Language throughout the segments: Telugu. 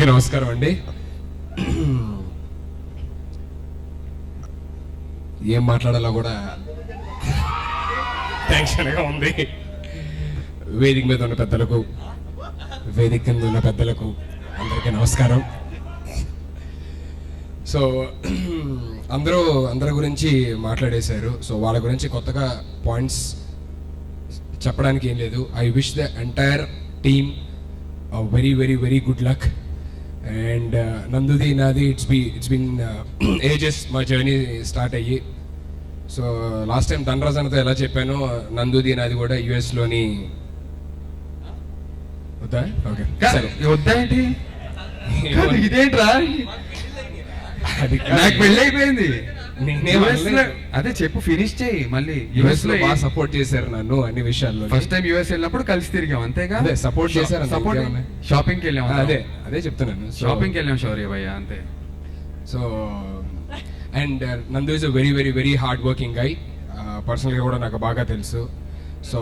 అందరికీ నమస్కారం అండి. ఏం మాట్లాడాలో కూడా టెన్షన్గా ఉంది. వేదిక మీద ఉన్న పెద్దలకు, వేదిక కింద ఉన్న పెద్దలకు అందరికీ నమస్కారం. సో అందరి గురించి మాట్లాడేశారు. సో వాళ్ళ గురించి కొత్తగా పాయింట్స్ చెప్పడానికి ఏం లేదు. I wish the entire team very very very good luck. And నందుది నాది ఇట్స్ బీన్ ఏజెస్ మా జర్నీ స్టార్ట్ అయ్యి. సో లాస్ట్ టైం ధనరాజన్తో ఎలా చెప్పాను, నందుది నాది కూడా యుఎస్లోని వద్దా? ఓకే సరే, వద్దా ఏంటి ఇదేంట్రా, అది నాకు పెళ్ళి అయిపోయింది. నేనే అదే చెప్పు, ఫినిష్ చేయి. మళ్ళీ యుఎస్ లో బాగా సపోర్ట్ చేశారు నన్ను అన్ని విషయాల్లో. ఫస్ట్ టైం యుఎస్ వెళ్ళినప్పుడు కలిసి తిరిగాం, అంతేగా? అదే సపోర్ట్ చేశారు. షాపింగ్కి వెళ్ళాం, అదే చెప్తున్నాను. షాపింగ్కి వెళ్ళాం శౌర్య భయ్య, అంతే. So and Nandu is a very very very hard working guy. పర్సనల్గా కూడా నాకు బాగా తెలుసు. సో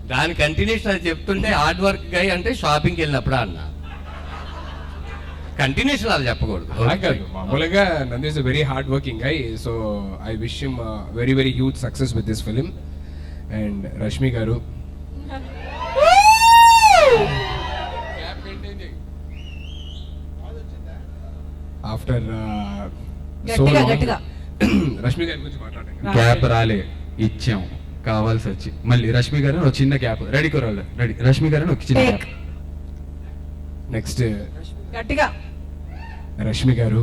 దాని కంటిన్యూషన్ అది చెప్తుంటే హార్డ్ వర్క్ గై అంటే షాపింగ్కి వెళ్ళినప్పుడు అన్న కంటిన్యూషన్ అది చెప్పకూడదు. కాదు, మామూలుగా నందు is a very hard working guy. So I wish him very very huge success with this film. And Rashmi గారు, ఆఫ్టర్ రష్మి గారి గురించి మాట్లాడాను. క్యాప్ రాలే, ఇచ్చాం కావాల్సి వచ్చి. మళ్ళీ రష్మి గారు ఒక చిన్న క్యాప్ రెడీ కొరాలి, రెడీ. రష్మి గారు ఒక చిన్న క్యాప్. నెక్స్ట్ గట్టిగా రష్మి గారు,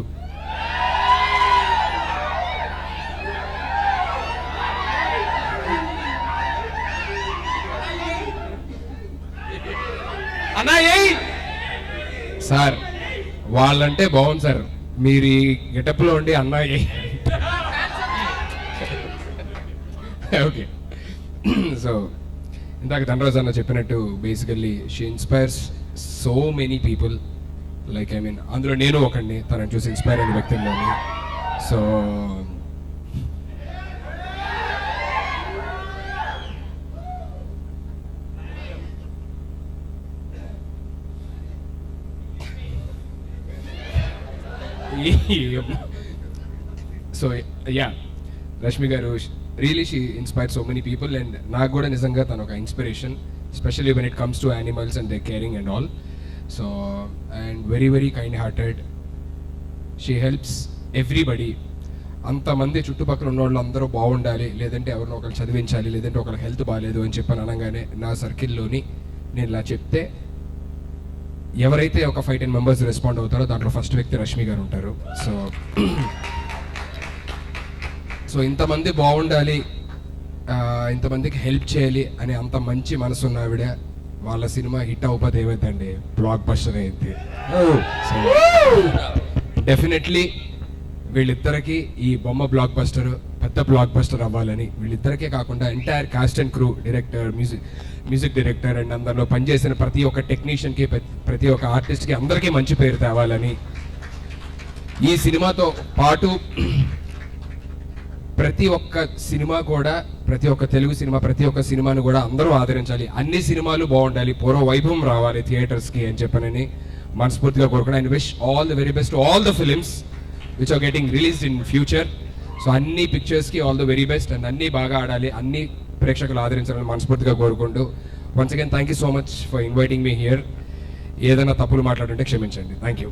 అన్నా ఏయ్ సార్ వాళ్ళంటే బాగుంది సార్, మీరు ఈ గెటప్ లో ఉండి అన్నయ్య. ఓకే, సో ఇందాక ధనరాజ్ అన్న చెప్పినట్టు basically she inspires so many people. Like I mean అందులో నేను ఒకడిని, తనని చూసి ఇన్స్పైర్ అయిన వ్యక్తుల్లోని. సో సో యా, రష్మి గారు really she inspire so many people. And నాకు కూడా నిజంగా తను ఒక inspiration, especially when it comes to animals and they caring and all. So and very very kind hearted. She helps everybody. అంతమంది చుట్టుపక్కల ఉన్న వాళ్ళు అందరూ బాగుండాలి, లేదంటే ఎవరినో ఒకరు చదివించాలి, లేదంటే ఒకరికి హెల్త్ బాగాలేదు అని చెప్పని అనగానే నా సర్కిల్లోని నేను ఇలా చెప్తే ఎవరైతే ఒక 5-10 మెంబర్స్ రెస్పాండ్ అవుతారో దాంట్లో ఫస్ట్ వ్యక్తి రష్మి గారు ఉంటారు. సో ఇంతమంది బాగుండాలి, ఇంతమందికి హెల్ప్ చేయాలి అని అంత మంచి మనసు ఉన్న ఆవిడ, వాళ్ళ సినిమా హిట్ అవ్వకపోతే ఏమైందండి, బ్లాక్ బస్టర్ అయింది. సో డెఫినెట్లీ వీళ్ళిద్దరికి ఈ బొమ్మ బ్లాక్ బస్టర్, పెద్ద బ్లాక్ బస్టర్ అవ్వాలని, వీళ్ళిద్దరికే కాకుండా entire cost and crew, director, music director and అందరిలో పనిచేసిన ప్రతి ఒక్క టెక్నీషియన్కి, ప్రతి ఒక్క ఆర్టిస్ట్కి అందరికీ మంచి పేరు తేవాలని, ఈ సినిమాతో పాటు ప్రతి ఒక్క సినిమా కూడా, ప్రతి ఒక్క తెలుగు సినిమా, ప్రతి ఒక్క సినిమాను కూడా అందరూ ఆదరించాలి, అన్ని సినిమాలు బాగుండాలి, పూర్వ వైభవం రావాలి థియేటర్స్కి అని చెప్పనని మనస్ఫూర్తిగా కోరుకున్నాను. And wish all the very best to all the films which are getting released in future. So అన్ని పిక్చర్స్కి all the very best. And అన్నీ బాగా ఆడాలి, అన్ని ప్రేక్షకులు ఆదరించాలని మనస్ఫూర్తిగా కోరుకుంటూ once again thank you so much for inviting me here. ఏదైనా తప్పులు మాట్లాడుంటే క్షమించండి. Thank you.